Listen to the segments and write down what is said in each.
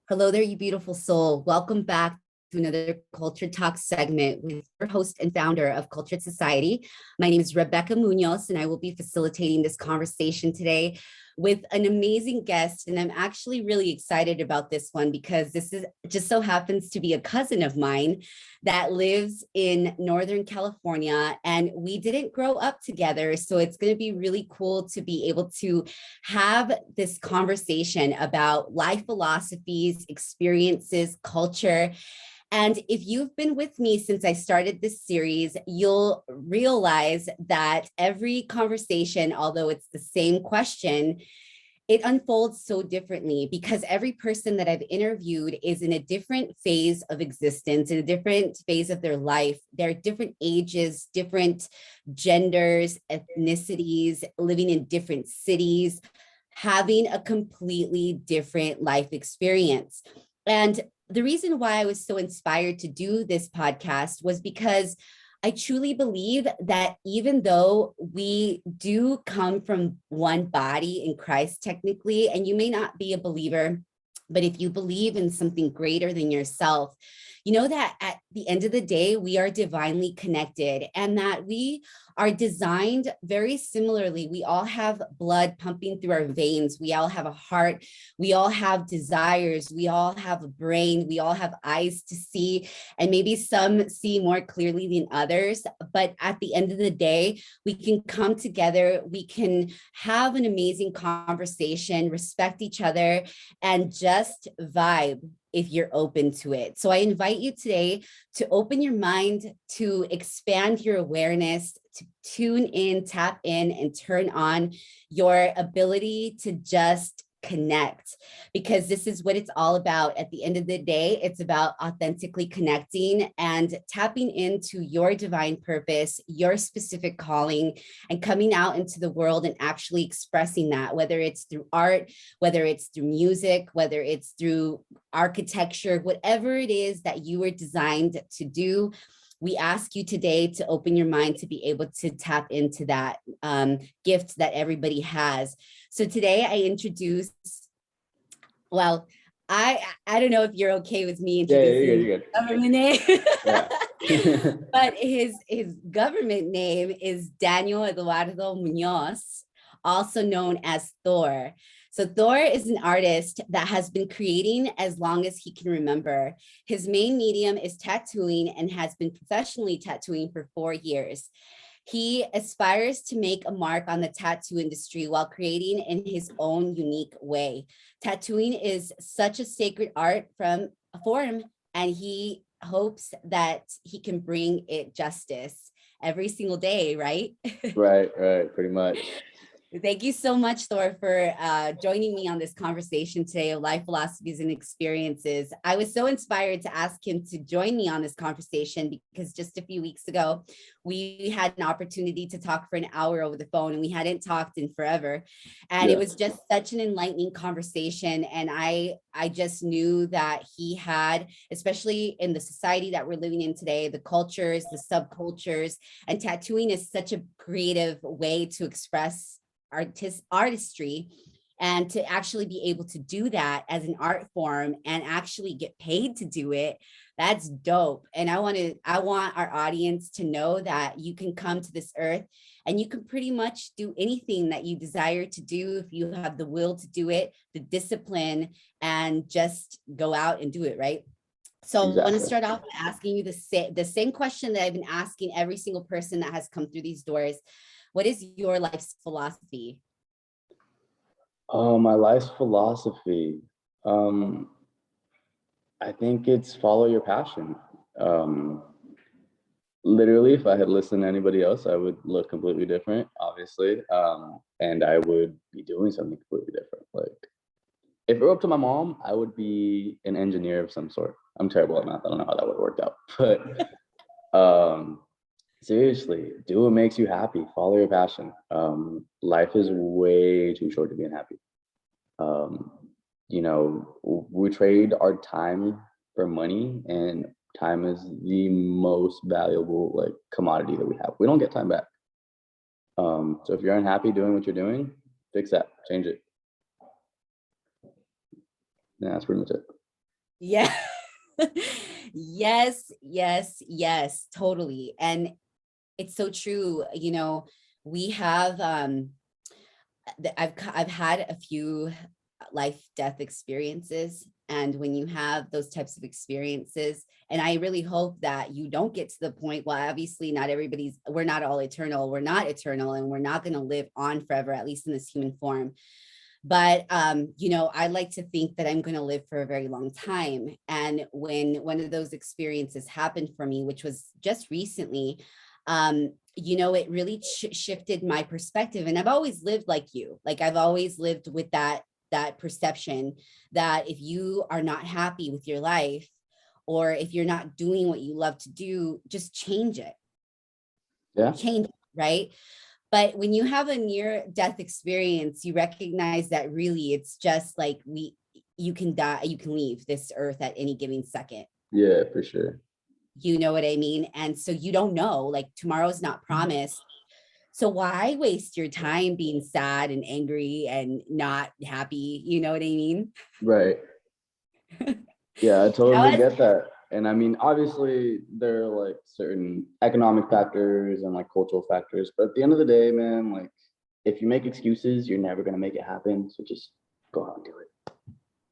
Hello there, you beautiful soul. Welcome back to another Culture Talk segment with your host and founder of Cultured Society. My name is Rebecca Muñoz, and I will be facilitating this conversation today with an amazing guest. And I'm actually really excited about this one because this is just so happens to be a cousin of mine that lives in Northern California, and we didn't grow up together. So it's going to be really cool to be able to have this conversation about life philosophies, experiences, culture. And if you've been with me since I started this series, you'll realize that every conversation, although it's the same question, it unfolds so differently because every person that I've interviewed is in a different phase of existence, in a different phase of their life. They're different ages, different genders, ethnicities, living in different cities, having a completely different life experience. And the reason why I was so inspired to do this podcast was because I truly believe that even though we do come from one body in Christ, technically, and you may not be a believer, but if you believe in something greater than yourself, you know that at the end of the day, we are divinely connected and that we are designed very similarly. We all have blood pumping through our veins. We all have a heart. We all have desires. We all have a brain. We all have eyes to see. And maybe some see more clearly than others. But at the end of the day, we can come together. We can have an amazing conversation, respect each other, and just vibe if you're open to it. So I invite you today to open your mind, to expand your awareness, to tune in, tap in, and turn on your ability to just connect, because this is what it's all about. At the end of the day, it's about authentically connecting and tapping into your divine purpose, your specific calling, and coming out into the world and actually expressing that, whether it's through art, whether it's through music, whether it's through architecture, whatever it is that you were designed to do. We ask you today to open your mind to be able to tap into that gift that everybody has. So today I introduce, well, I don't know if you're okay with me introducing you're good. Government name, Yeah. but his government name is Daniel Eduardo Muñoz, also known as Thor. So Thor is an artist that has been creating as long as he can remember. His main medium is tattooing and has been professionally tattooing for 4 years. He aspires to make a mark on the tattoo industry while creating in his own unique way. Tattooing is such a sacred art form, and he hopes that he can bring it justice every single day, right? Right, pretty much. Thank you so much, Thor, for joining me on this conversation today of life philosophies and experiences. I was so inspired to ask him to join me on this conversation because just a few weeks ago, we had an opportunity to talk for an hour over the phone, and we hadn't talked in forever. And it was just such an enlightening conversation. And I just knew that he had, especially in the society that we're living in today, the cultures, the subcultures, and tattooing is such a creative way to express artistry, and to actually be able to do that as an art form and actually get paid to do it, that's dope. And I want our audience to know that you can come to this earth and you can pretty much do anything that you desire to do if you have the will to do it, the discipline, and just go out and do it, right? So I want to start off by asking you the same question that I've been asking every single person that has come through these doors. What is your life's philosophy? My life's philosophy. I think it's follow your passion. Literally, if I had listened to anybody else, I would look completely different, obviously. And I would be doing something completely different. Like, if it were up to my mom, I would be an engineer of some sort. I'm terrible at math. I don't know how that would have worked out. But seriously, do what makes you happy. Follow your passion. Life is way too short to be unhappy. We trade our time for money, and time is the most valuable commodity that we have. We don't get time back. So if you're unhappy doing what you're doing, fix that, change it. Yeah, that's pretty much it. Yeah. Yes, yes, yes, totally. And it's so true. We have I've had a few life death experiences, and when you have those types of experiences, and I really hope that you don't get to the point, well, obviously not everybody's, we're not all eternal, we're not eternal, and we're not going to live on forever, at least in this human form. But I like to think that I'm going to live for a very long time. And when one of those experiences happened for me, which was just recently, it really shifted my perspective. And I've always lived like you. Like, I've always lived with that perception that if you are not happy with your life, or if you're not doing what you love to do, just change it. Yeah. Change it, right? But when you have a near death experience, you recognize that really it's just like you can die, you can leave this earth at any given second. Yeah, for sure. You know what I mean? And so you don't know, like, tomorrow's not promised. So why waste your time being sad and angry and not happy? You know what I mean? Right. Yeah, I How totally has, get that. And I mean, obviously, there are like certain economic factors and like cultural factors, but at the end of the day, man, like if you make excuses, you're never gonna make it happen. So just go out and do it.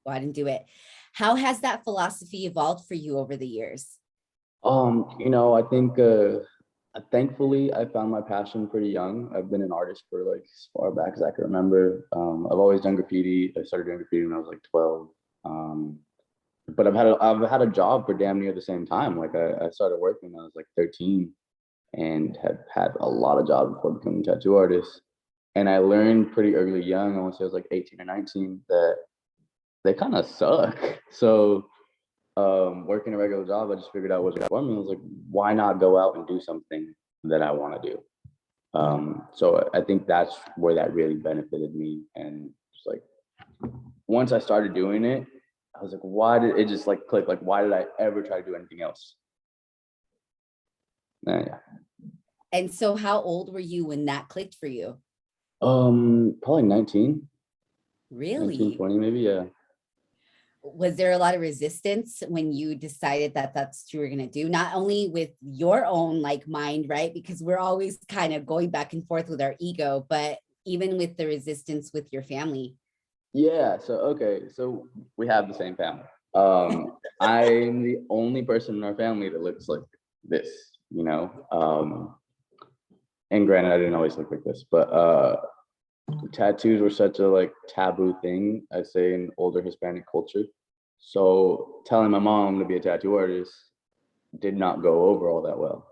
go out and do it. How has that philosophy evolved for you over the years? I think thankfully I found my passion pretty young. I've been an artist for like as far back as I can remember. I've always done graffiti. I started doing graffiti when I was like 12. But I've had a job for damn near the same time. Like I started working when I was like 13 and have had a lot of jobs before becoming a tattoo artist. And I learned pretty early young, I want to say I was like 18 or 19, that they kind of suck. So working a regular job, I just figured out what it was for me. I was like, why not go out and do something that I want to do? So I think that's where that really benefited me. And just like once I started doing it, I was like, why did it just like click? Like, why did I ever try to do anything else? Yeah. And so how old were you when that clicked for you? Probably 19, 19, Really? 20 maybe. Yeah. Was there a lot of resistance when you decided that that's what you were going to do, not only with your own like mind, right? Because we're always kind of going back and forth with our ego, but even with the resistance with your family. Yeah. So, okay. So we have the same family. I'm the only person in our family that looks like this, you know? And granted, I didn't always look like this, but tattoos were such a like taboo thing, I'd say, in older Hispanic culture. So telling my mom to be a tattoo artist did not go over all that well.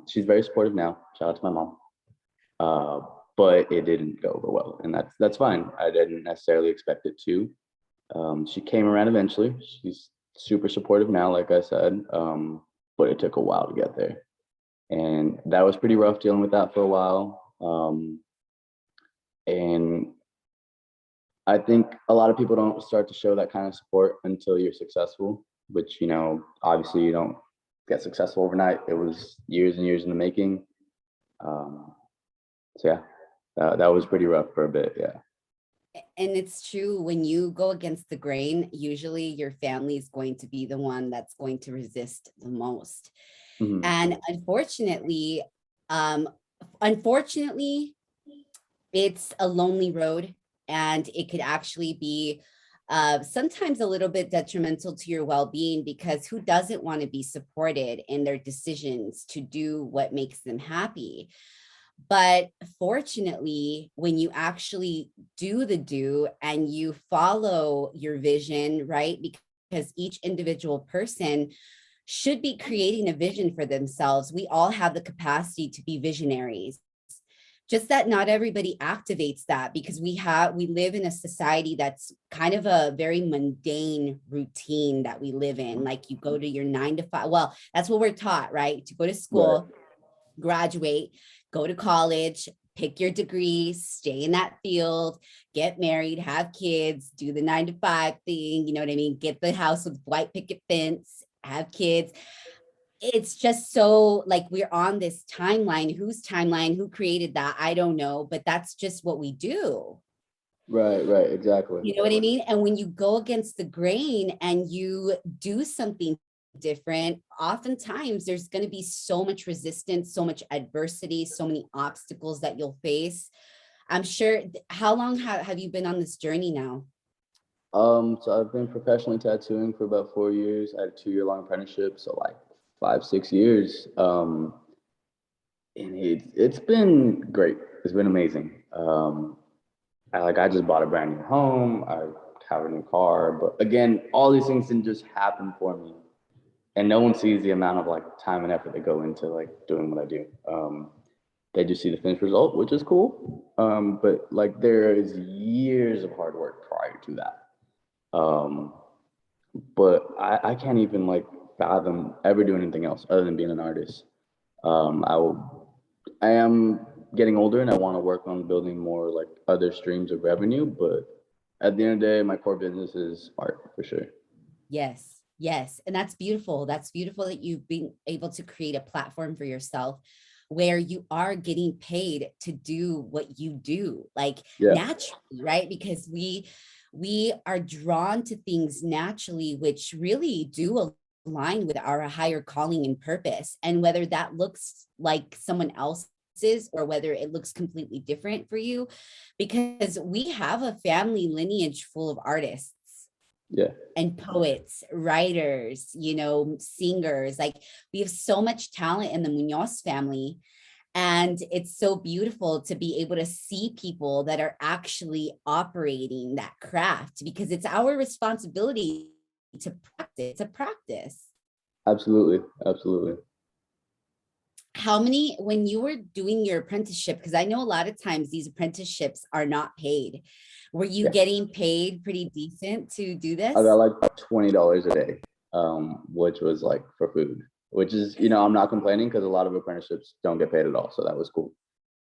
She's very supportive now. Shout out to my mom. Uh, but it didn't go over well, and that's fine. I didn't necessarily expect it to. She came around eventually. She's super supportive now, like I said, but it took a while to get there, and that was pretty rough dealing with that for a while. And I think a lot of people don't start to show that kind of support until you're successful, which, obviously you don't get successful overnight. It was years and years in the making. So yeah, that was pretty rough for a bit. Yeah. And it's true, when you go against the grain, usually your family is going to be the one that's going to resist the most. Hmm. And um, unfortunately, it's a lonely road, and it could actually be sometimes a little bit detrimental to your well-being, because who doesn't want to be supported in their decisions to do what makes them happy? But fortunately, when you actually do and you follow your vision, right? Because each individual person should be creating a vision for themselves. We all have the capacity to be visionaries, just that not everybody activates that, because we live in a society that's kind of a very mundane routine that we live in. Like, you go to your 9 to 5, well, that's what we're taught, right? To go to Right. school, graduate, go to college, pick your degree, stay in that field, get married, have kids, do the 9 to 5 thing, you know what I mean? Get the house with white picket fence, have kids. It's just so like we're on this timeline. Whose timeline? Who created that? I don't know, but that's just what we do. Right, exactly. You know what I mean? And when you go against the grain and you do something different, oftentimes there's going to be so much resistance, so much adversity, so many obstacles that you'll face. I'm sure. How long have you been on this journey now? So I've been professionally tattooing for about 4 years. I had a 2 year long apprenticeship, so like 5, 6 years. And it's been great. It's been amazing. I just bought a brand new home. I have a new car, but again, all these things didn't just happen for me, and no one sees the amount of like time and effort that go into like doing what I do. They just see the finished result, which is cool. But like there is years of hard work prior to that. Um, but I can't even like fathom ever doing anything else other than being an artist. I will, I am getting older and I want to work on building more like other streams of revenue, but at the end of the day, my core business is art for sure. Yes, yes. And that's beautiful. That's beautiful that you've been able to create a platform for yourself where you are getting paid to do what you do, like Yeah, naturally, right? Because we are drawn to things naturally, which really do align with our higher calling and purpose. And whether that looks like someone else's or whether it looks completely different for you, because we have a family lineage full of artists yeah, and poets, writers, singers. Like we have so much talent in the Muñoz family. And it's so beautiful to be able to see people that are actually operating that craft because it's our responsibility to practice. absolutely, absolutely. When you were doing your apprenticeship, because I know a lot of times these apprenticeships are not paid, were you Yeah, getting paid pretty decent to do I got this? like $20 a day, which was like for food, which is I'm not complaining because a lot of apprenticeships don't get paid at all, so that was cool.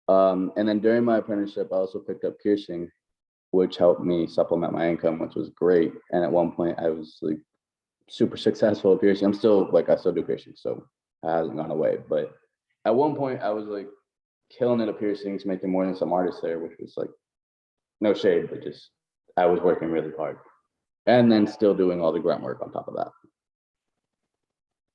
And then during my apprenticeship, I also picked up piercing, which helped me supplement my income, which was great. And at one point, I was like super successful at piercing. I still do piercing, so it hasn't gone away. But at one point, I was like killing it at piercings, making more than some artists there, which was like no shade, but just I was working really hard, and then still doing all the grunt work on top of that.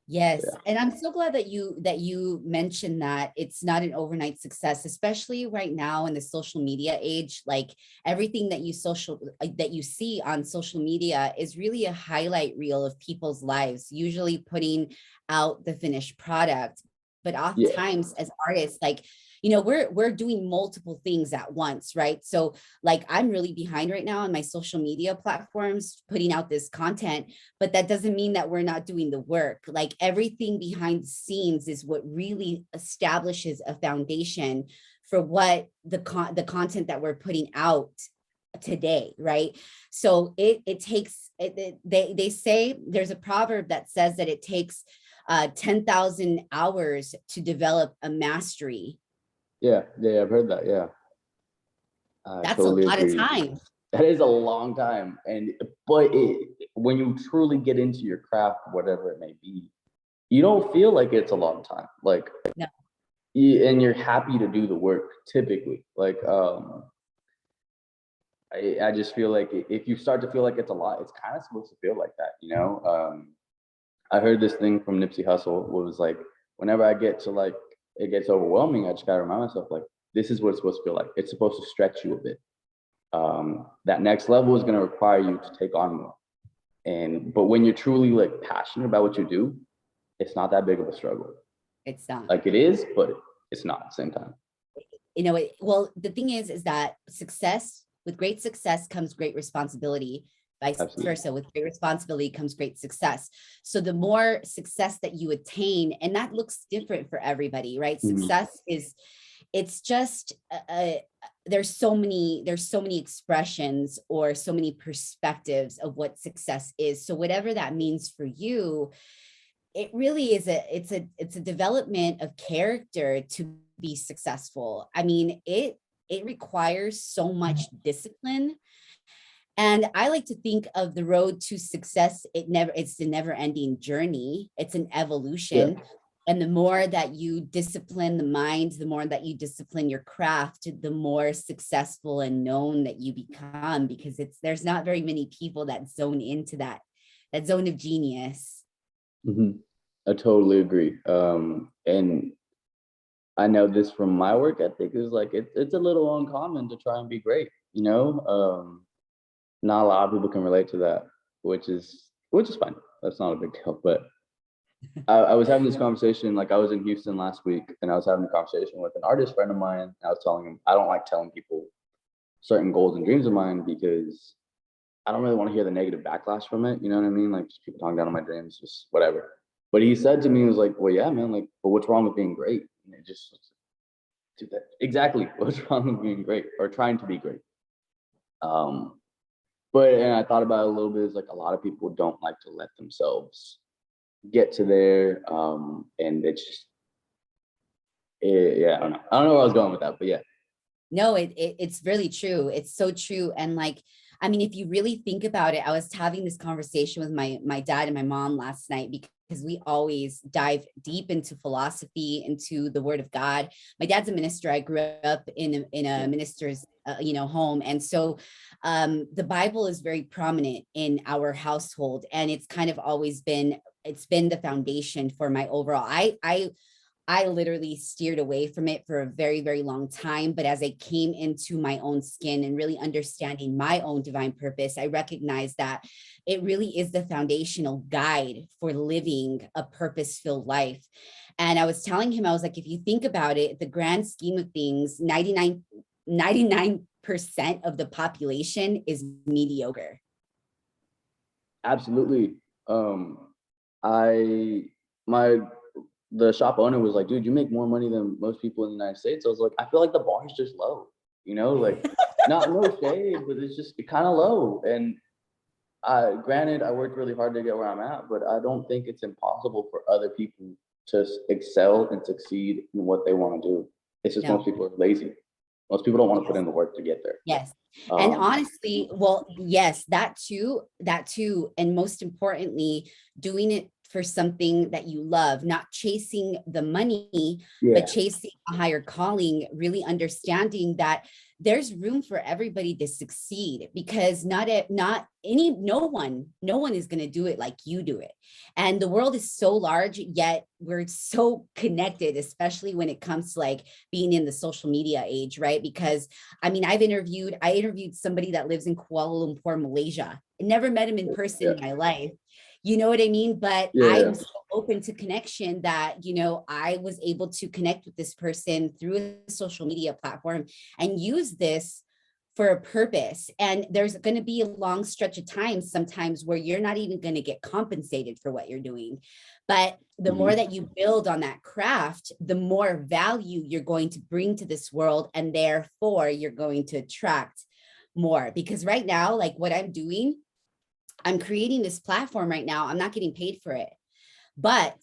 Yes, Yeah, and I'm so glad that you mentioned that it's not an overnight success, especially right now in the social media age. Like everything that you see on social media is really a highlight reel of people's lives, usually putting out the finished product. But yeah, oftentimes as artists, like we're doing multiple things at once, right? So like I'm really behind right now on my social media platforms putting out this content, but that doesn't mean that we're not doing the work. Like everything behind the scenes is what really establishes a foundation for what the content that we're putting out today, right? So it takes they say there's a proverb that says that it takes 10,000 hours to develop a mastery. yeah. I've heard that. Yeah, I That's a totally lot of agree. time. That is a long time, when you truly get into your craft, whatever it may be, you don't feel like it's a long time. Like, No, and you're happy to do the work. Typically, I just feel like if you start to feel like it's a lot, it's kind of supposed to feel like that. I heard this thing from Nipsey Hussle was like, whenever I get to like it gets overwhelming, I just gotta remind myself like this is what it's supposed to feel like. It's supposed to stretch you a bit. That next level is going to require you to take on more. But when you're truly like passionate about what you do, it's not that big of a struggle. it's not. Like it is, but it's not at the same time. Well, the thing is that with great success comes great responsibility, vice Absolutely. versa. With great responsibility comes great success. So the more success that you attain, and that looks different for everybody, right? Mhm. Success is, it's just there's so many expressions or so many perspectives of what success is. So whatever that means for you, it really is it's a development of character to be successful. I mean, it requires so much discipline. And I like to think of the road to success, it's a never ending journey. It's an Yeah. evolution. And the more that you discipline the mind, the more that you discipline your craft, the more successful and known that you become, because there's not very many people that zone into that zone of genius. Mhm. I totally agree. And I know this from my work ethic is like it's a little uncommon to try and be great, you know? Not a lot of people can relate to that, which is fine. That's not a big deal. But I was having this conversation, like I was in Houston last week, and I was having a conversation with an artist friend of mine. And I was telling him I don't like telling people certain goals and dreams of mine because I don't really want to hear the negative backlash from it. You know what I mean? Like just people talking down on my dreams, just whatever. But he said to me, he was like, "Well, yeah, man. Like, but what's wrong with being great?" And it just do that exactly. What's wrong with being great or trying to be great? Um, but and I thought about it a little bit. It's like a lot of people don't like to let themselves get to there, and it's just yeah. I don't know where I was going with that, but yeah. No, it's really true. It's so true. And like, I mean, if you really think about it, I was having this conversation with my dad and my mom last night, because we always dive deep into philosophy, into the word of God. My dad's a minister. I grew up in a minister's home. And so the Bible is very prominent in our household, and it's kind of always been, it's been the foundation for my overall. I literally steered away from it for a very, very long time. But as I came into my own skin and really understanding my own divine purpose, I recognized that it really is the foundational guide for living a purpose-filled life. And I was telling him, I was like, if you think about it, the grand scheme of things, 99% of the population is mediocre. Absolutely. I my the shop owner was like, dude, you make more money than most people in the United States. I was like, I feel like the bar is just low, like not no shade, but it's just kind of low. And granted, I worked really hard to get where I'm at, but I don't think it's impossible for other people to excel and succeed in what they want to do. It's just No. most people are lazy. Most people don't want to put in the work to get there. Yes. And honestly, well, yes, that too. And most importantly, doing it for something that you love, not chasing the money, but chasing a higher calling, really understanding that there's room for everybody to succeed, because no one is going to do it like you do it. And the world is so large, yet we're so connected, especially when it comes to like being in the social media age, right? Because I mean, I interviewed somebody that lives in Kuala Lumpur, Malaysia. I never met him in person in my life. You know what I mean? But I'm so open to connection that, I was able to connect with this person through a social media platform and use this for a purpose. And there's going to be a long stretch of time sometimes where you're not even going to get compensated for what you're doing. But the more that you build on that craft, the more value you're going to bring to this world. And therefore, you're going to attract more. Because right now, like what I'm doing, I'm creating this platform right now. I'm not getting paid for it, but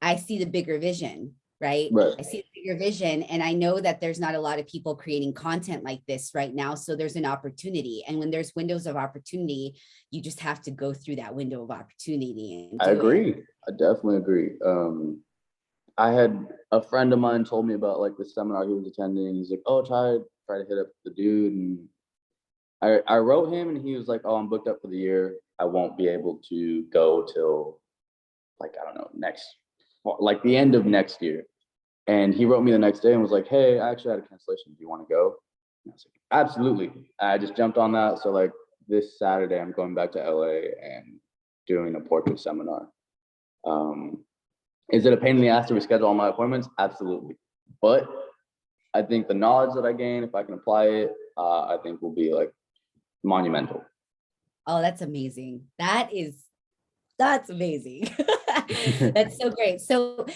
I see the bigger vision, right? I see the bigger vision, and I know that there's not a lot of people creating content like this right now. So there's an opportunity. And when there's windows of opportunity, you just have to go through that window of opportunity. And I agree. I definitely agree. I had a friend of mine told me about like the seminar he was attending. He's like, "Oh, try to hit up the dude." And I wrote him, and he was like, "Oh, I'm booked up for the year. I won't be able to go till like I don't know like the end of next year." And he wrote me the next day and was like, "Hey, I actually had a cancellation. Do you want to go?" And I was like, "Absolutely." I just jumped on that. So like this Saturday, I'm going back to LA and doing a portrait seminar. Is it a pain in the ass to reschedule all my appointments? Absolutely. But I think the knowledge that I gain, if I can apply it, I think will be like monumental. Oh, that's amazing. That's amazing. That's so great. So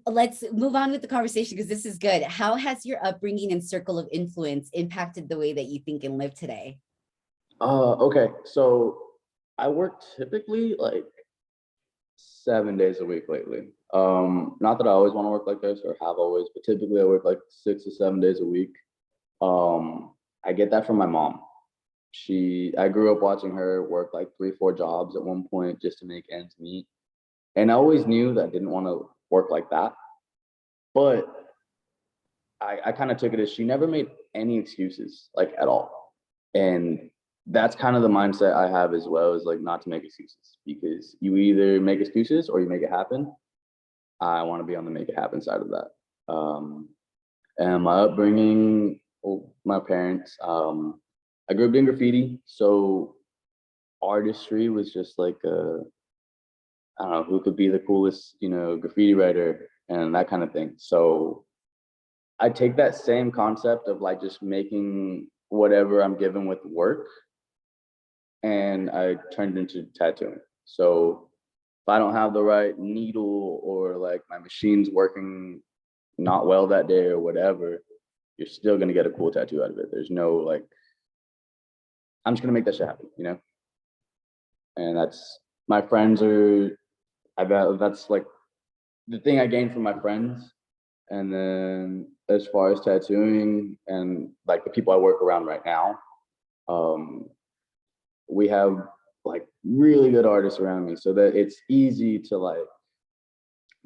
let's move on with the conversation, because this is good. How has your upbringing and circle of influence impacted the way that you think and live today? Okay. So I work typically like 7 days a week lately. Not that I always want to work like this or have always, but typically I work like 6 to 7 days a week. I get that from my mom. I grew up watching her work like 3, 4 jobs at one point just to make ends meet. And I always knew that I didn't want to work like that. But I kind of took it as she never made any excuses, like at all. And that's kind of the mindset I have as well, is like not to make excuses, because you either make excuses or you make it happen. I want to be on the make it happen side of that. And my upbringing, my parents, I grew up doing graffiti. So artistry was just like, I don't know, who could be the coolest, graffiti writer and that kind of thing. So I take that same concept of like just making whatever I'm given with work, and I turned it into tattooing. So if I don't have the right needle, or like my machine's working not well that day or whatever, you're still gonna get a cool tattoo out of it. There's no like, I'm just gonna make that shit happen, And that's, my friends are, that's like the thing I gained from my friends. And then as far as tattooing and like the people I work around right now, we have like really good artists around me, so that it's easy to like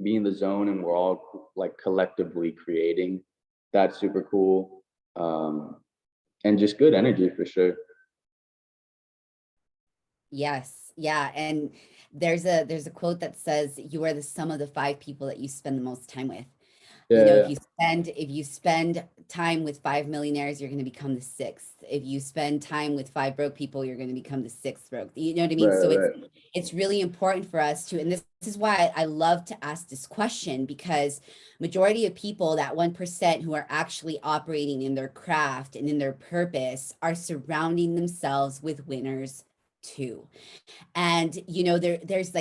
be in the zone, and we're all like collectively creating. That's super cool. And just good energy for sure. Yes. Yeah. And there's a quote that says, you are the sum of the 5 people that you spend the most time with. Yeah, If you spend time with 5 millionaires, you're going to become the 6th. If you spend time with 5 broke people, you're going to become the 6th broke. You know what I mean? right, So right. it's really important for us to, and this is why I love to ask this question, because majority of people, that 1% who are actually operating in their craft and in their purpose, are surrounding themselves with winners too. And there's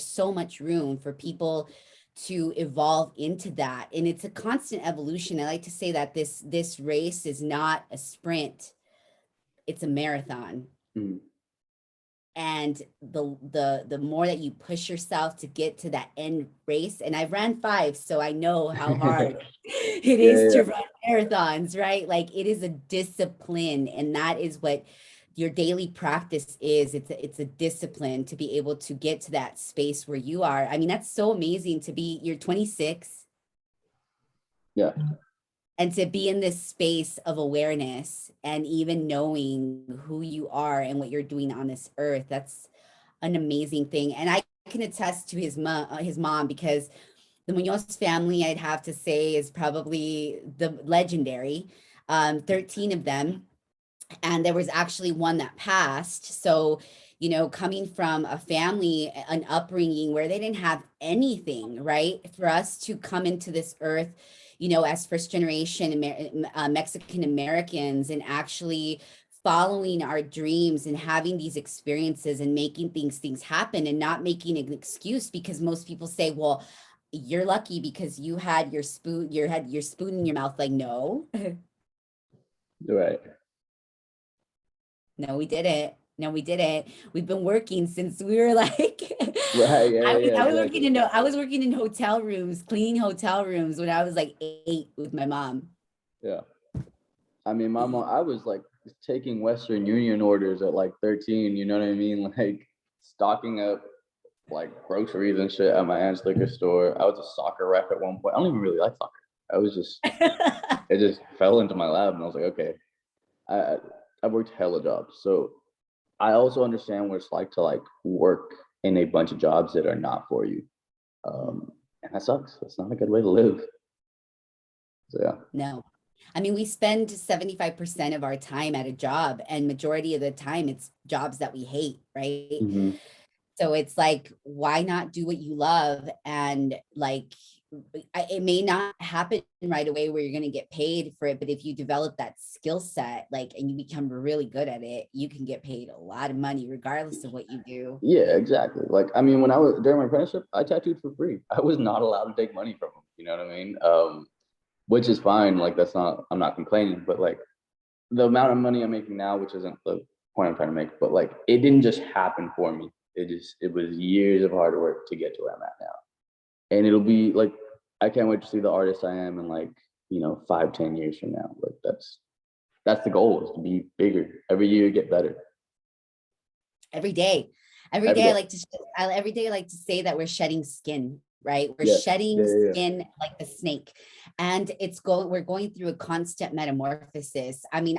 so much room for people to evolve into that, and it's a constant evolution. I like to say that this race is not a sprint, it's a marathon. Mhm. And the more that you push yourself to get to that end race, and I've ran 5, so I know how hard it is Yeah, to run marathons, right? Like, it is a discipline, and that is what your daily practice is. It's a discipline to be able to get to that space where you are. I mean, that's so amazing to be, you're 26, yeah. and to be in this space of awareness and even knowing who you are and what you're doing on this earth. That's an amazing thing. And I can attest to his mom, because the Muñoz family, I'd have to say, is probably the legendary. 13 of them, and there was actually one that passed. So, coming from a family, an upbringing where they didn't have anything, right? For us to come into this earth, as first generation Mexican Americans, and actually following our dreams and having these experiences and making things happen, and not making an excuse, because most people say, well, you're lucky because you had your spoon in your mouth. Like, no. Right. No, we didn't. No, we didn't. We've been working since we were like, Right. Yeah, yeah, I was exactly. I was working in hotel rooms, cleaning hotel rooms when I was like 8 with my mom. Yeah. I mean, my mom, I was like taking Western Union orders at like 13, you know what I mean? Like stocking up like groceries and shit at my aunt's liquor store. I was a soccer ref at one point. I don't even really like soccer. I was just, it just fell into my lap, and I was like, okay, I, I worked hella jobs. So I also understand what it's like to like work in a bunch of jobs that are not for you. And that sucks. That's not a good way to live. So yeah. No. I mean, we spend 75% of our time at a job, and majority of the time it's jobs that we hate, right? Mhm. So it's like, why not do what you love? And like, it may not happen right away where you're going to get paid for it, but if you develop that skill set, like, and you become really good at it, you can get paid a lot of money regardless of what you do. Yeah, exactly. Like, I mean, when I was during my apprenticeship, I tattooed for free. I was not allowed to take money from them. You know what I mean? Which is fine. Like, that's not, I'm not complaining, but like the amount of money I'm making now, which isn't the point I'm trying to make, but like it didn't just happen for me. It was years of hard work to get to where I'm at now. And it'll be like, I can't wait to see the artist I am in like, 5, 10 years from now. Like that's the goal, is to be bigger every year, get better. Every day. Every Every day day. every day I like to say that we're shedding skin, right? We're Yeah. shedding Yeah. skin like the snake. And we're going through a constant metamorphosis. I mean,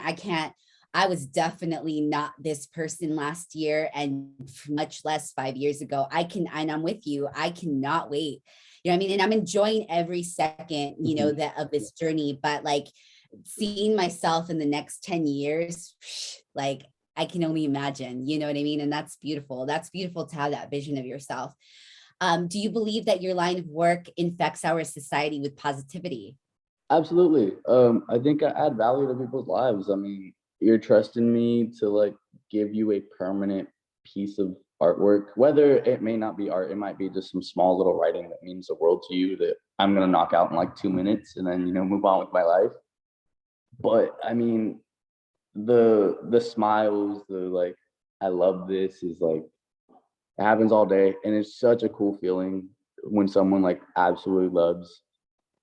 I was definitely not this person last year and much less 5 years ago. And I'm with you. I cannot wait. You know what I mean? And I'm enjoying every second, Mhm. that of this journey, but like seeing myself in the next 10 years, like I can only imagine, you know what I mean? And that's beautiful. That's beautiful to have that vision of yourself. Do you believe that your line of work infects our society with positivity? Absolutely. I think I add value to people's lives. I mean, you're trusting me to like give you a permanent piece of artwork, whether it may not be art, it might be just some small little writing that means the world to you that I'm gonna knock out in like 2 minutes and then move on with my life. But I mean, the smiles, the like, I love this is like it happens all day, and it's such a cool feeling when someone like absolutely loves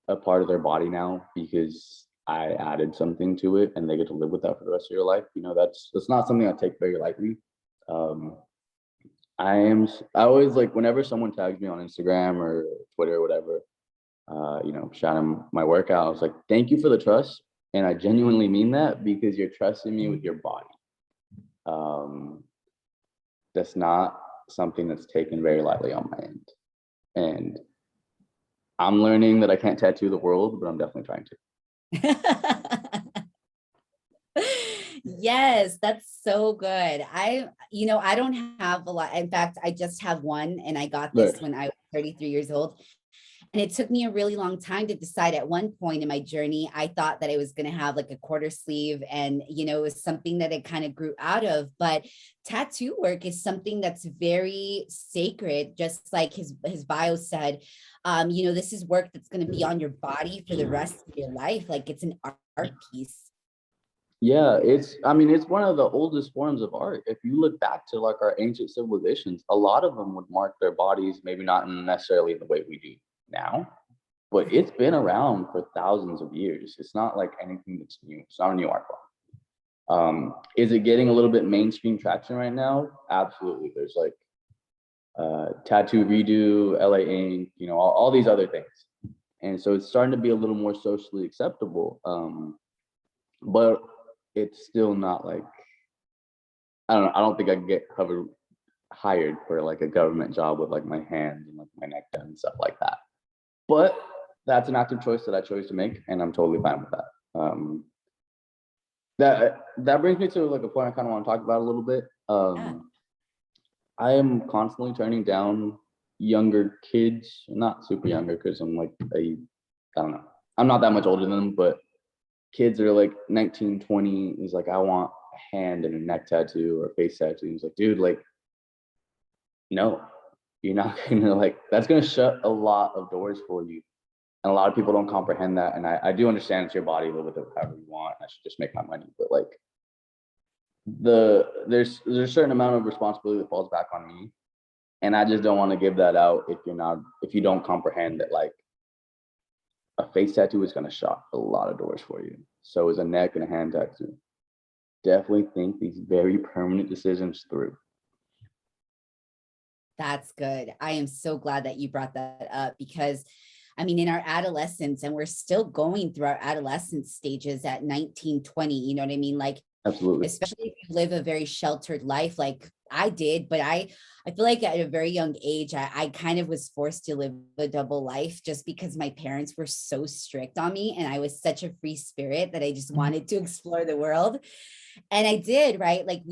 a part of their body now because I added something to it and they get to live with that for the rest of your life. That's not something I take very lightly. Um, I always like whenever someone tags me on Instagram or Twitter or whatever, shouting my workout, I was like, thank you for the trust. And I genuinely mean that because you're trusting me with your body. Um, that's not something that's taken very lightly on my end. And I'm learning that I can't tattoo the world, but I'm definitely trying to. Yes, that's so good. I don't have a lot. In fact, I just have one and I got Right. this when I was 33 years old. And it took me a really long time to decide. At one point in my journey, I thought that I was going to have like a quarter sleeve and, it was something that I kind of grew out of. But tattoo work is something that's very sacred, just like his bio said. This is work that's going to be on your body for the rest of your life. Like it's an art piece. Yeah, it's one of the oldest forms of art. If you look back to like our ancient civilizations, a lot of them would mark their bodies, maybe not necessarily the way we do now, but it's been around for thousands of years. It's not like anything that's new. It's not a new art form. Is it getting a little bit mainstream traction right now? Absolutely. There's like Tattoo Redo, LA Ink, all these other things. And so it's starting to be a little more socially acceptable. But it's still not like, I don't know, I don't think I can get hired for like a government job with like my hands and like my neck done and stuff like that. But that's an active choice that I chose to make, and I'm totally fine with that. That brings me to like a point I kind of want to talk about a little bit. Yeah. I am constantly turning down younger kids, not super younger because I'm like I don't know. I'm not that much older than them, but kids that are like 19, 20 is like, I want a hand and a neck tattoo or a face tattoo. It's like, dude, like, no, you're not gonna like, that's gonna shut a lot of doors for you. And a lot of people don't comprehend that. And I do understand it's your body, live with it however you want. I should just make my money. But like there's a certain amount of responsibility that falls back on me. And I just don't want to give that out if you don't comprehend that like a face tattoo is going to shut a lot of doors for you. So is a neck and a hand tattoo. Definitely think these very permanent decisions through. That's good. I am so glad that you brought that up because I mean, in our adolescence, and we're still going through our adolescent stages at 19, 20, you know what I mean? Like, Absolutely. especially if you live a very sheltered life like I did, but I feel like at a very young age, I kind of was forced to live a double life just because my parents were so strict on me and I was such a free spirit that I just wanted to explore the world. And I did, right? Like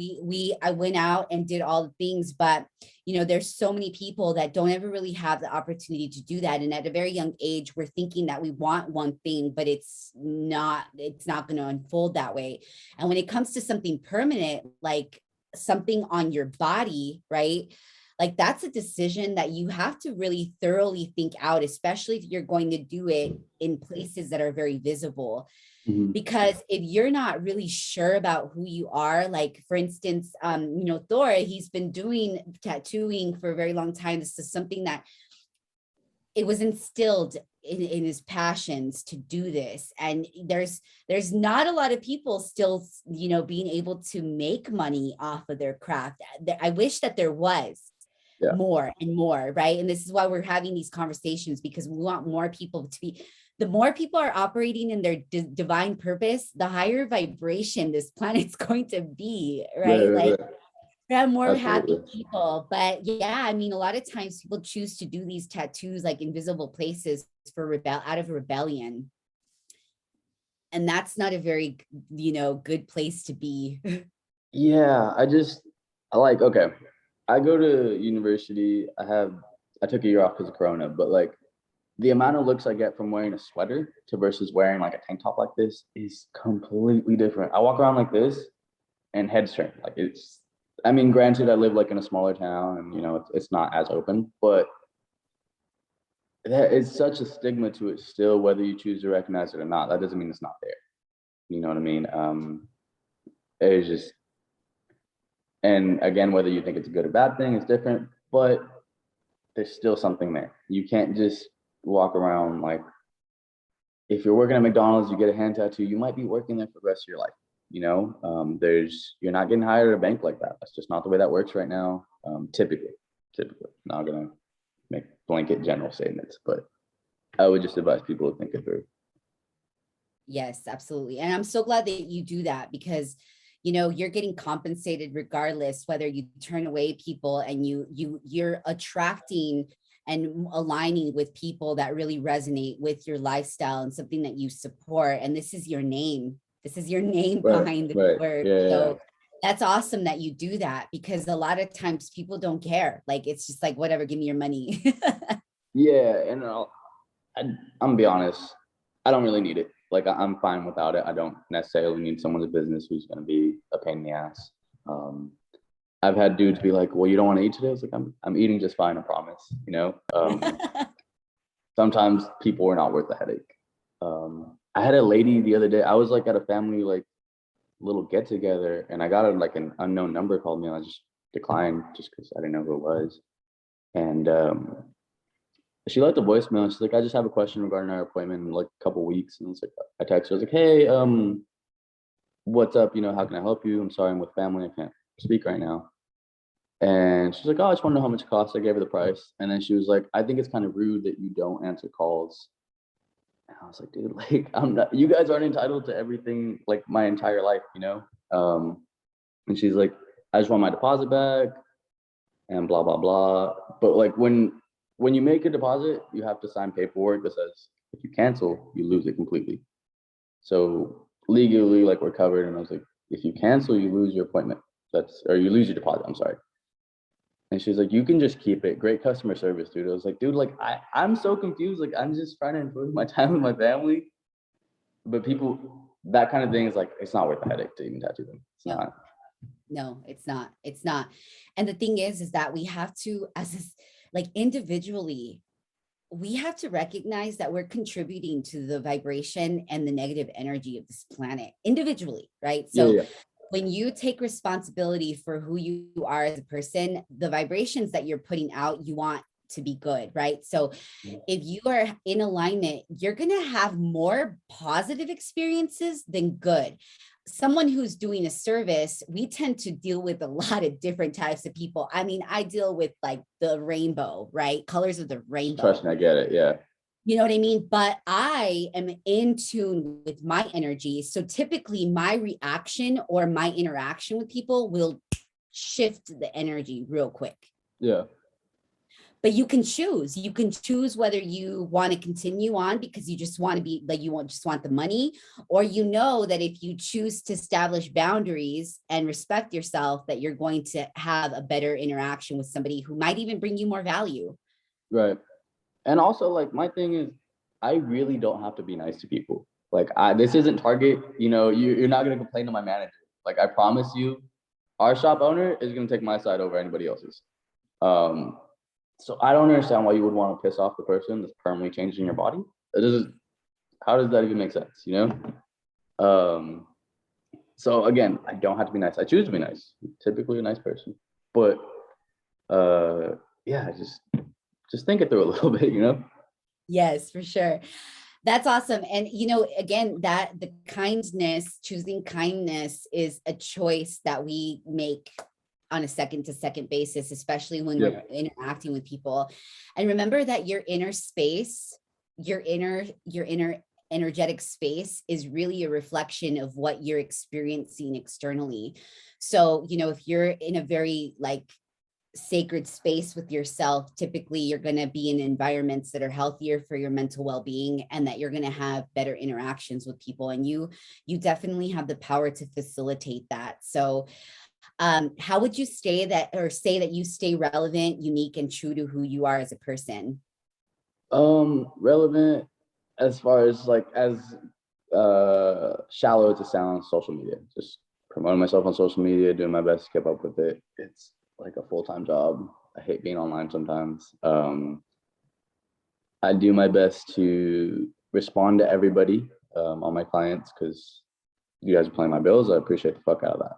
I went out and did all the things, but there's so many people that don't ever really have the opportunity to do that. And at a very young age, we're thinking that we want one thing, but it's not going to unfold that way. And when it comes to something permanent, like something on your body, right? Like that's a decision that you have to really thoroughly think out, especially if you're going to do it in places that are very visible. Mhm. Because if you're not really sure about who you are, like for instance, Thor, he's been doing tattooing for a very long time. This is something that it was instilled in his passions to do this. And there's not a lot of people still, being able to make money off of their craft. I wish that there was more and more, right? And this is why we're having these conversations, because we want more people to be, the more people are operating in their divine purpose, the higher vibration this planet's going to be, right? We have more happy people. But yeah, I mean, a lot of times people choose to do these tattoos like invisible places for out of rebellion. And that's not a very, good place to be. Yeah, okay. I go to university. I took a year off because of Corona, but like the amount of looks I get from wearing a sweater to versus wearing like a tank top like this is completely different. I walk around like this and heads turn. Like I mean, granted, I live like in a smaller town and it's not as open, but there is such a stigma to it still, whether you choose to recognize it or not. That doesn't mean it's not there. You know what I mean? It's just, and again, whether you think it's a good or bad thing, it's different, but there's still something there. You can't just walk around like, if you're working at McDonald's, you get a hand tattoo, you might be working there for the rest of your life. You're not getting hired at a bank like that. That's just not the way that works right now. Typically, not gonna make blanket general statements, but I would just advise people to think it through. Yes, absolutely. And I'm so glad that you do that, because you're getting compensated regardless whether you turn away people, and you're attracting and aligning with people that really resonate with your lifestyle and something that you support. And this is your name. This is your name behind the work. So that's awesome that you do that, because a lot of times people don't care. Like, it's just like, whatever, give me your money. Yeah. And I'm gonna be honest, I don't really need it. Like, I'm fine without it. I don't necessarily need someone's business who's going to be a pain in the ass. I've had dudes be like, well, you don't want to eat today? I was like, I'm eating just fine, I promise. Sometimes people are not worth the headache. I had a lady the other day, I was like at a family, like little get together, and I got an unknown number called me, and I just declined just because I didn't know who it was. And she left a voicemail. She's like, I just have a question regarding our appointment in like a couple weeks. And it's like, I texted her, I was like, hey, what's up? How can I help you? I'm sorry, I'm with family, I can't speak right now. And she's like, oh, I just want to know how much it costs. I gave her the price. And then she was like, I think it's kind of rude that you don't answer calls. And I was like, dude, like, you guys aren't entitled to everything, like my entire life, and she's like, I just want my deposit back and blah, blah, blah. But like, when you make a deposit, you have to sign paperwork that says if you cancel, you lose it completely. So legally, like, we're covered. And I was like, if you cancel, you lose your appointment. Or you lose your deposit. I'm sorry. And she's like, you can just keep it. Great customer service, dude. I was like, dude, like, I'm so confused. Like, I'm just trying to enjoy my time with my family. But people, that kind of thing is like, it's not worth the headache to even tattoo them. It's not. No, it's not. It's not. And the thing is that we have to, individually, we have to recognize that we're contributing to the vibration and the negative energy of this planet individually, right? So when you take responsibility for who you are as a person, the vibrations that you're putting out, you want to be good, right? So if you are in alignment, you're going to have more positive experiences than good. Someone who's doing a service, we tend to deal with a lot of different types of people. I mean, I deal with like the rainbow, right? Colors of the rainbow. Trust me, I get it. Yeah. You know what I mean? But I am in tune with my energy. So typically my reaction or my interaction with people will shift the energy real quick. Yeah. But you can choose whether you want to continue on because you just want to be like, just want the money, or that if you choose to establish boundaries and respect yourself, that you're going to have a better interaction with somebody who might even bring you more value. Right. And also, like, my thing is, I really don't have to be nice to people. Like, this isn't Target, you're not going to complain to my manager. Like, I promise you, our shop owner is going to take my side over anybody else's. So I don't understand why you would want to piss off the person that's permanently changing your body. How does that even make sense, So again, I don't have to be nice. I choose to be nice. I'm typically a nice person. But just think it through a little bit, Yes, for sure. That's awesome. And, again, that the kindness, choosing kindness is a choice that we make on a second to second basis, especially when Yeah. we're interacting with people. And remember that your inner space, your inner energetic space is really a reflection of what you're experiencing externally. So, if you're in a very like sacred space with yourself, typically you're going to be in environments that are healthier for your mental well-being, and that you're going to have better interactions with people, and you definitely have the power to facilitate that. So how would you say that you stay relevant, unique, and true to who you are as a person? Relevant as far as like as shallow as it sounds, social media. Just promoting myself on social media, doing my best to keep up with it. It's like a full-time job. I hate being online sometimes. I do my best to respond to everybody, all my clients, because you guys are paying my bills. I appreciate the fuck out of that.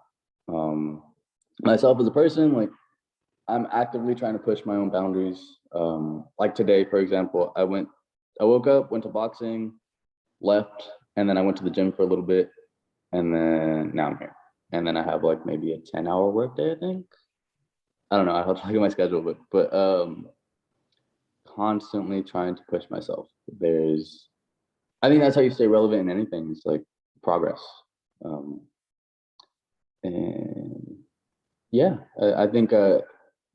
Myself as a person, like I'm actively trying to push my own boundaries. Like today, for example, I woke up, went to boxing, left, and then I went to the gym for a little bit, and then now I'm here. And then I have like maybe a 10-hour workday, I think. I don't know. I have to look at my schedule, but constantly trying to push myself. I think that's how you stay relevant in anything. It's like progress. And yeah, I think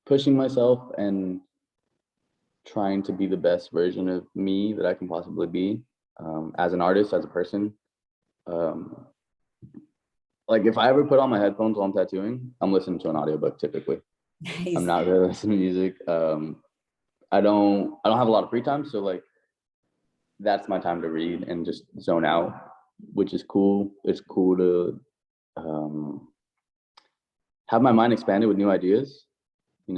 pushing myself and trying to be the best version of me that I can possibly be, as an artist, as a person. Like if I ever put on my headphones while I'm tattooing, I'm listening to an audiobook typically. Nice. I'm not really listening to music. I don't have a lot of free time, so like that's my time to read and just zone out, which is cool. It's cool to have my mind expanded with new ideas. I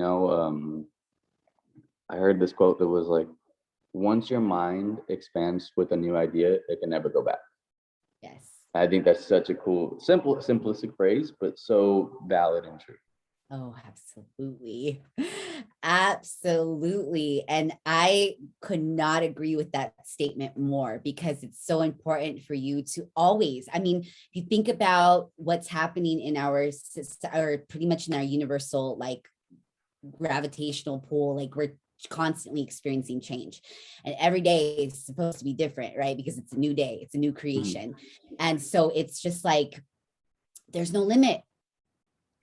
heard this quote that was like, once your mind expands with a new idea, it can never go back. Yes. I think that's such a cool, simplistic phrase, but so valid and true. Oh, absolutely. Absolutely. And I could not agree with that statement more, because it's so important for you to always, I mean, if you think about what's happening in our system, or pretty much in our universal, like gravitational pull, like we're constantly experiencing change, and every day is supposed to be different, right? Because it's a new day, it's a new creation. And so it's just like, there's no limit.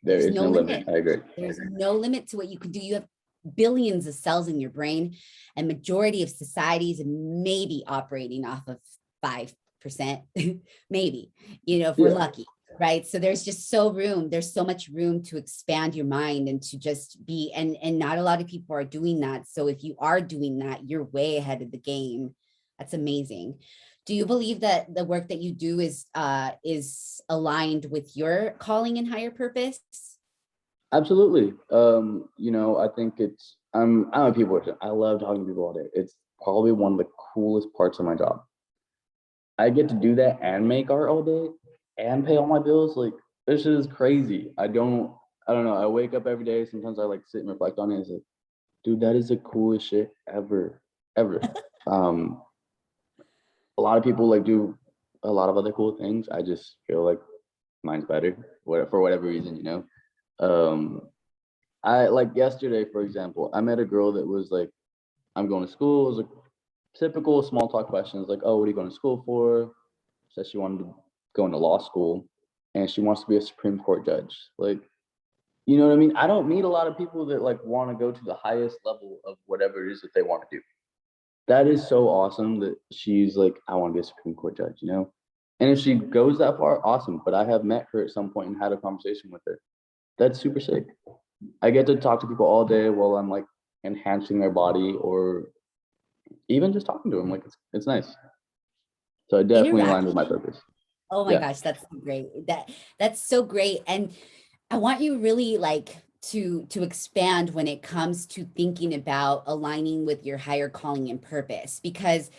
There is no limit. I agree. There's no limit to what you can do. You have billions of cells in your brain, and majority of societies maybe operating off of 5%, maybe, if we're lucky, right? So there's so much room to expand your mind and to just be, and not a lot of people are doing that. So if you are doing that, you're way ahead of the game. That's amazing. Do you believe that the work that you do is aligned with your calling and higher purpose? Absolutely. I think I'm a people person. I love talking to people all day. It's probably one of the coolest parts of my job. I get to do that and make art all day and pay all my bills. Like, this shit is crazy. I don't know. I wake up every day. Sometimes I like sit and reflect on it. It's like, dude, that is the coolest shit ever. A lot of people like do a lot of other cool things. I just feel like mine's better, for whatever reason. I like yesterday, for example, I met a girl that was like, I'm going to school. It was a typical small talk questions like, oh, what are you going to school for? Said she wanted to go into law school, and she wants to be a Supreme Court judge. Like, you know what I mean? I don't meet a lot of people that like want to go to the highest level of whatever it is that they want to do. That is so awesome that she's like, I want to be a Supreme Court judge. And if she goes that far, awesome. But I have met her at some point and had a conversation with her. That's super sick. I get to talk to people all day while I'm like enhancing their body, or even just talking to them. Like, it's nice. So I definitely align with my purpose. Oh my gosh, that's so great. That's so great. And I want you really like to expand when it comes to thinking about aligning with your higher calling and purpose, because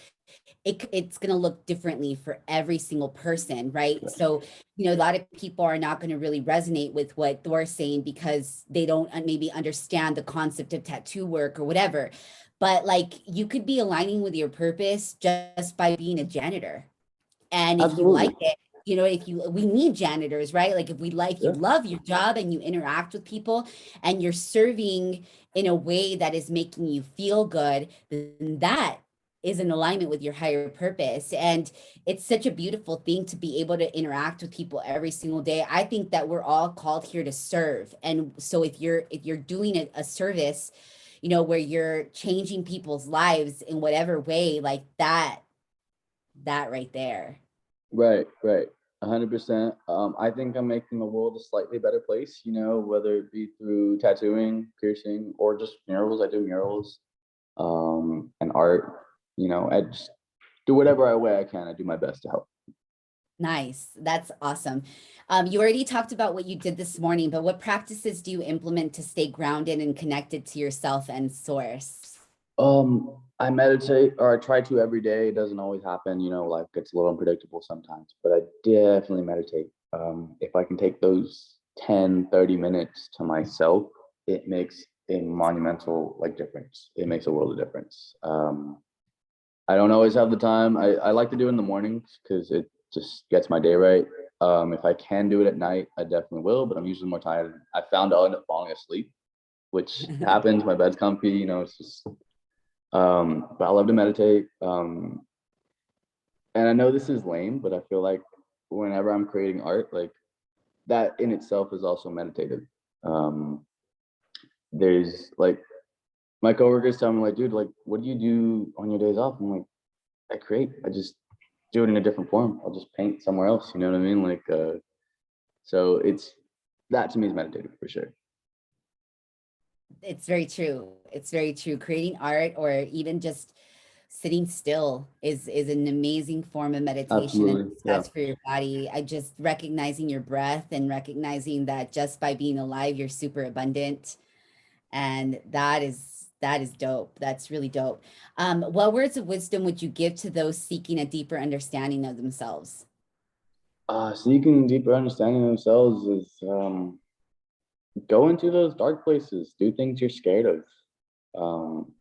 it's going to look differently for every single person, right? So, a lot of people are not going to really resonate with what Thor's saying because they don't maybe understand the concept of tattoo work or whatever. but like you could be aligning with your purpose just by being a janitor. And if you Absolutely. like it, if we need janitors, right? Like if you Yeah. love your job and you interact with people and you're serving in a way that is making you feel good, then that is in alignment with your higher purpose. And it's such a beautiful thing to be able to interact with people every single day. I think that we're all called here to serve. And so if you're doing a service, where you're changing people's lives in whatever way, like that right there. Right, right. 100%. I think I'm making the world a slightly better place, whether it be through tattooing, piercing, or just murals. I do murals, and art. I just do whatever way I can. I do my best to help. Nice. That's awesome. You already talked about what you did this morning, but what practices do you implement to stay grounded and connected to yourself and source? I meditate, or I try to every day. It doesn't always happen, life gets a little unpredictable sometimes, but I definitely meditate. If I can take those 10, 30 minutes to myself, it makes a monumental difference. It makes a world of difference. I don't always have the time. I like to do it in the mornings because it just gets my day right. If I can do it at night, I definitely will, but I'm usually more tired. I found I'll end up falling asleep, which happens. My bed's comfy, it's just but I love to meditate. And I know this is lame, but I feel like whenever I'm creating art, like that in itself is also meditative. Um, there's my coworkers tell me dude, what do you do on your days off? I'm like, I create. I just do it in a different form. I'll just paint somewhere else. You know what I mean? So it's that to me is meditative for sure. It's very true. It's very true. Creating art or even just sitting still is an amazing form of meditation and Absolutely. it's Yeah. best for your body. I just recognizing your breath and recognizing that just by being alive, you're super abundant. And that is dope. That's really dope. What words of wisdom would you give to those seeking a deeper understanding of themselves? Seeking deeper understanding of themselves is go into those dark places, do things you're scared of. Um,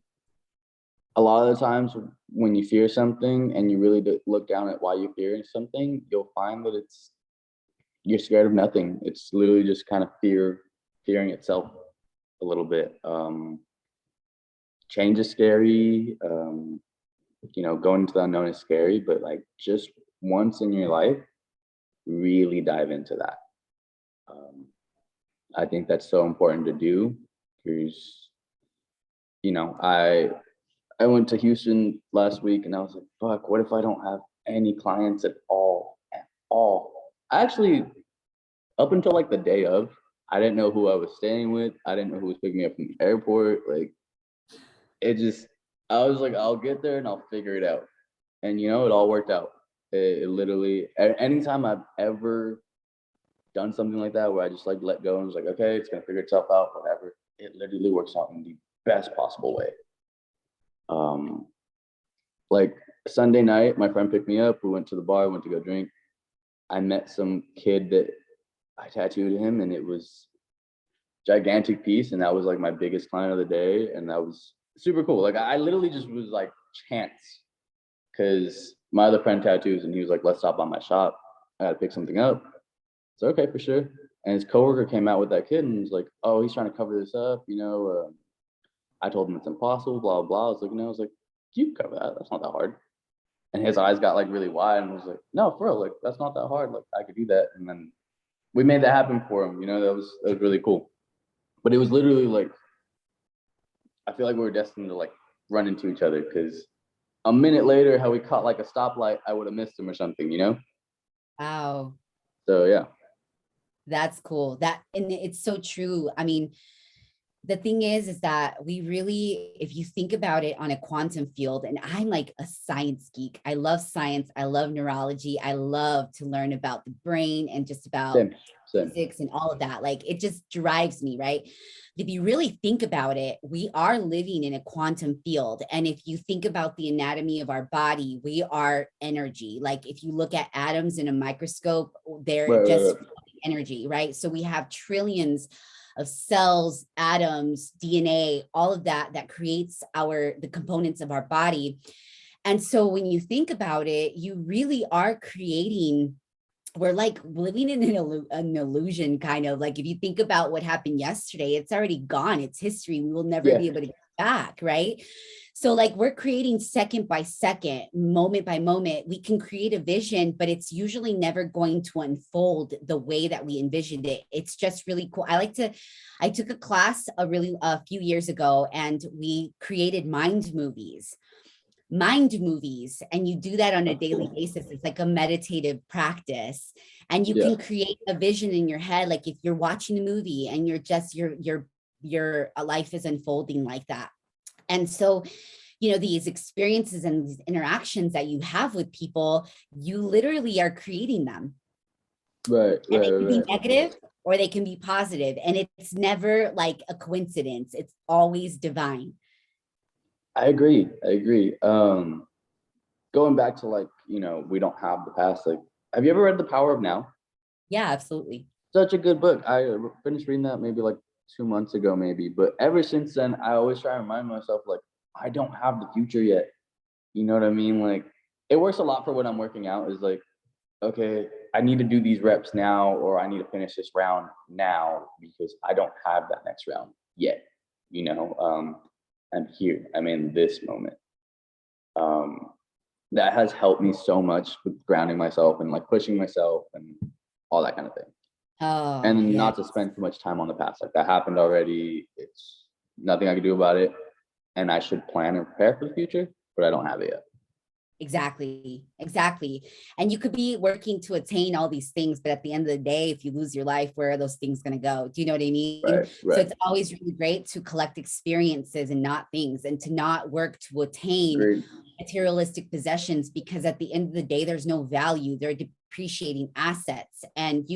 a lot of the times when you fear something and you really look down at why you're fearing something, you'll find that you're scared of nothing. It's literally just kind of fearing itself a little bit. Change is scary. Going into the unknown is scary, but just once in your life, really dive into that. I think that's so important to do because I went to Houston last week and I was like, fuck, what if I don't have any clients at all? At all. I actually, up until the day of, I didn't know who I was staying with. I didn't know who was picking me up from the airport. I was like, I'll get there and I'll figure it out. And it all worked out. It literally, anytime I've ever done something like that where I just let go and was like, okay, it's gonna figure itself out, whatever. It literally works out in the best possible way. Like Sunday night, my friend picked me up. We went to the bar, went to go drink. I met some kid that I tattooed him, and it was gigantic piece, and that was my biggest client of the day, and that was super cool. I literally just was chance, because my other friend tattoos, and he was like, "Let's stop by my shop. I gotta pick something up." So okay, for sure. And his coworker came out with that kid and was like, "Oh, he's trying to cover this up, I told him it's impossible, blah blah." I was like, you can cover that. That's not that hard. And his eyes got really wide and was like, "No, for real, that's not that hard. I could do that." And then we made that happen for him. That was really cool. But it was literally I feel like we were destined to run into each other, because a minute later, how we caught a stoplight, I would have missed him or something. Wow. So yeah. That's cool. And it's so true. I mean, the thing is that we really, if you think about it on a quantum field, and I'm a science geek. I love science. I love neurology. I love to learn about the brain and just about Same. physics and all of that. It just drives me, right? If you really think about it, we are living in a quantum field. And if you think about the anatomy of our body, we are energy. If you look at atoms in a microscope, they're Right, just right. energy, right? So we have trillions of cells, atoms, DNA, all of that that creates the components of our body. And so when you think about it, you really are creating, we're like living in an illusion, kind of like, if you think about what happened yesterday, it's already gone. It's history. We will never be able to get back, right? So like we're creating second by second, moment by moment. We can create a vision, but it's usually never going to unfold the way that we envisioned it. It's just really cool. I took a class a few years ago, and we created mind movies, and you do that on a daily basis. It's like a meditative practice, and you can create a vision in your head. Like if you're watching a movie and you're just your life is unfolding like that. And so, you know, these experiences and these interactions that you have with people, you literally are creating them. Right. And they can be negative or they can be positive, and it's never like a coincidence. It's always divine. I agree. Going back to like, you know, we don't have the past. Like, have you ever read The Power of Now? Yeah, absolutely. Such a good book. I finished reading that maybe like 2 months ago, maybe. But ever since then, I always try to remind myself, like, I don't have the future yet. You know what I mean? Like, it works a lot for when I'm working out. Is like, okay, I need to do these reps now, or I need to finish this round now because I don't have that next round yet. You know, I'm here. I'm in this moment. That has helped me so much with grounding myself and like pushing myself and all that kind of thing. Oh, And not to spend too much time on the past. Like that happened already. It's nothing I can do about it. And I should plan and prepare for the future, but I don't have it yet. Exactly. And you could be working to attain all these things, but at the end of the day, if you lose your life, where are those things going to go? Do you know what I mean? Right. So it's always really great to collect experiences and not things, and to not work to attain materialistic possessions, because at the end of the day, there's no value. They're depreciating assets, and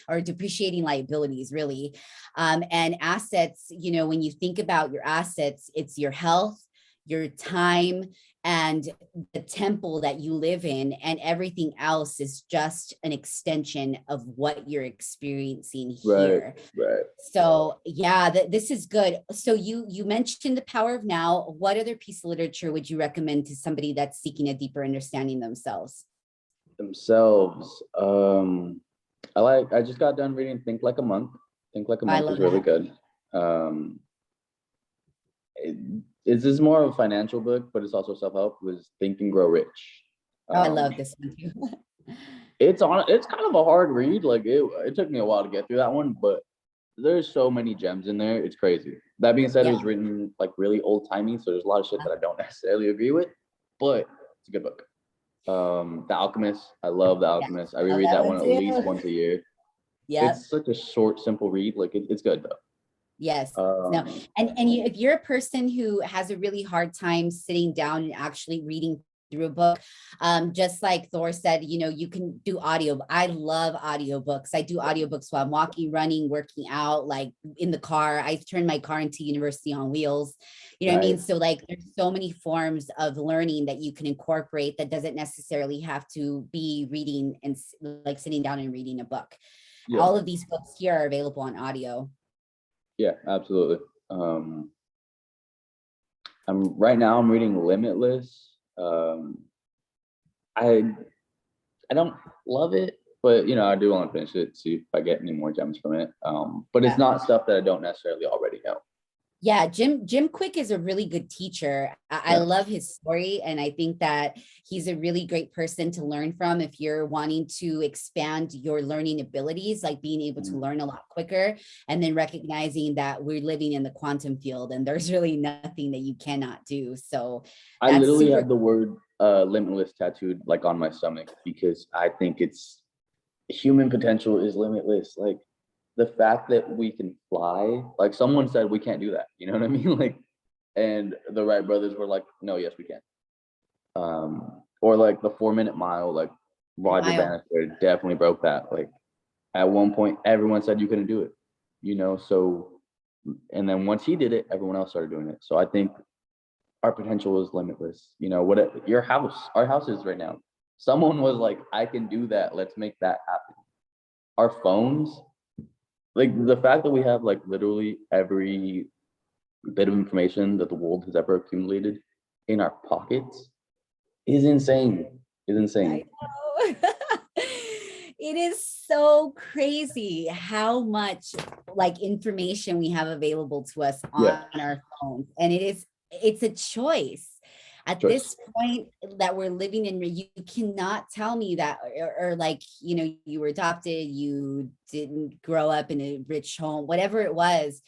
or depreciating liabilities, really. And assets, you know, when you think about your assets, it's your health, your time, and the temple that you live in, and everything else is just an extension of what you're experiencing here. Right. So yeah, this is good. So you mentioned The Power of Now. What other piece of literature would you recommend to somebody that's seeking a deeper understanding themselves? I just got done reading Think Like a Monk. Think Like a Monk is really good. This is more of a financial book, but it's also self-help. Was Think and Grow Rich. I love this one too. It's kind of a hard read. Like it took me a while to get through that one, but there's so many gems in there. It's crazy. That being said, it was written like really old-timey, so there's a lot of shit that I don't necessarily agree with, but it's a good book. The Alchemist. I love The Alchemist. I reread that one at least once a year. Yeah. It's such a short, simple read. Like it's good though. Yes. No. And if you're a person who has a really hard time sitting down and actually reading through a book, just like Thor said, you know, you can do audio. I love audiobooks. I do audiobooks while I'm walking, running, working out, like in the car. I turn my car into University on Wheels. You know what I mean? So like there's so many forms of learning that you can incorporate that doesn't necessarily have to be reading and like sitting down and reading a book. All of these books here are available on audio. Yeah, absolutely. I'm reading Limitless. I don't love it, but you know, I do want to finish it, see if I get any more gems from it. But it's not stuff that I don't necessarily already know. Yeah, Jim Quick is a really good teacher. I love his story, and I think that he's a really great person to learn from if you're wanting to expand your learning abilities, like being able to learn a lot quicker, and then recognizing that we're living in the quantum field and there's really nothing that you cannot do. So I literally have the word limitless tattooed like on my stomach, because I think it's human potential is limitless. Like the fact that we can fly, like someone said we can't do that, you know what I mean? Like, and the Wright brothers were like, no, yes, we can. Or like the 4-minute mile, like Roger Bannister definitely broke that. Like at one point, everyone said you couldn't do it, you know? So, and then once he did it, everyone else started doing it. So I think our potential is limitless. You know, our house is right now. Someone was like, I can do that. Let's make that happen. Our phones, like the fact that we have like literally every bit of information that the world has ever accumulated in our pockets is insane. Is insane. I know. It is so crazy how much like information we have available to us Yeah. on our phones. And it's a choice. At Choice. this point that we're living in, you cannot tell me that, or like, you know, you were adopted, you didn't grow up in a rich home, whatever it was.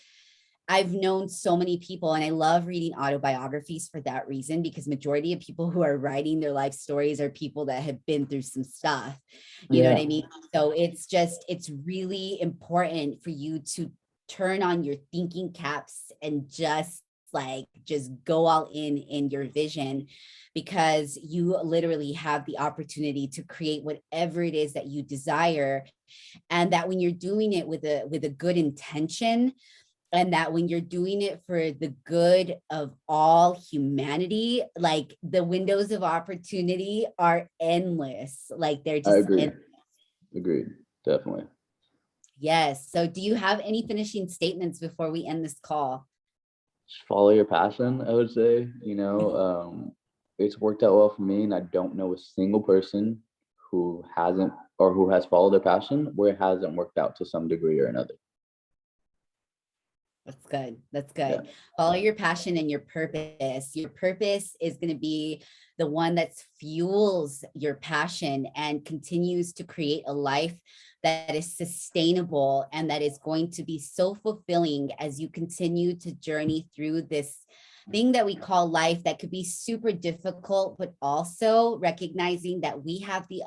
I've known so many people, and I love reading autobiographies for that reason, because majority of people who are writing their life stories are people that have been through some stuff. You know what I mean? So it's really important for you to turn on your thinking caps and just go all in your vision, because you literally have the opportunity to create whatever it is that you desire. And that when you're doing it with a good intention, and that when you're doing it for the good of all humanity, like the windows of opportunity are endless. Like they're I just agree. endless. Agreed. Definitely. Yes. So do you have any finishing statements before we end this call? Just follow your passion, I would say. It's worked out well for me, and I don't know a single person who hasn't or who has followed their passion where it hasn't worked out to some degree or another. That's good. That's Yeah. good. Follow your passion and your purpose. Your purpose is going to be the one that fuels your passion and continues to create a life that is sustainable and that is going to be so fulfilling as you continue to journey through this thing that we call life, that could be super difficult, but also recognizing that we have the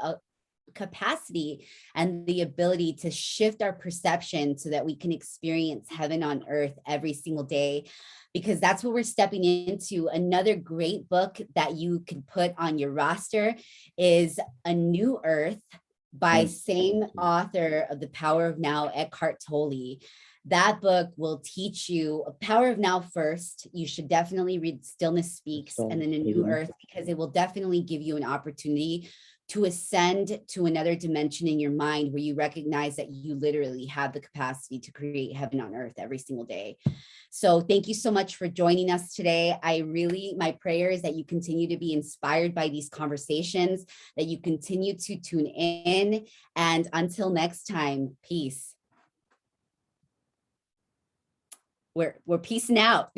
capacity and the ability to shift our perception so that we can experience heaven on earth every single day, because that's what we're stepping into. Another great book that you can put on your roster is A New Earth by same author of The Power of Now, Eckhart Tolle. That book will teach you Power of Now first. You should definitely read Stillness Speaks and then A New Earth, because it will definitely give you an opportunity to ascend to another dimension in your mind where you recognize that you literally have the capacity to create heaven on earth every single day. So thank you so much for joining us today. My prayer is that you continue to be inspired by these conversations, that you continue to tune in, and until next time, peace. We're peacing out.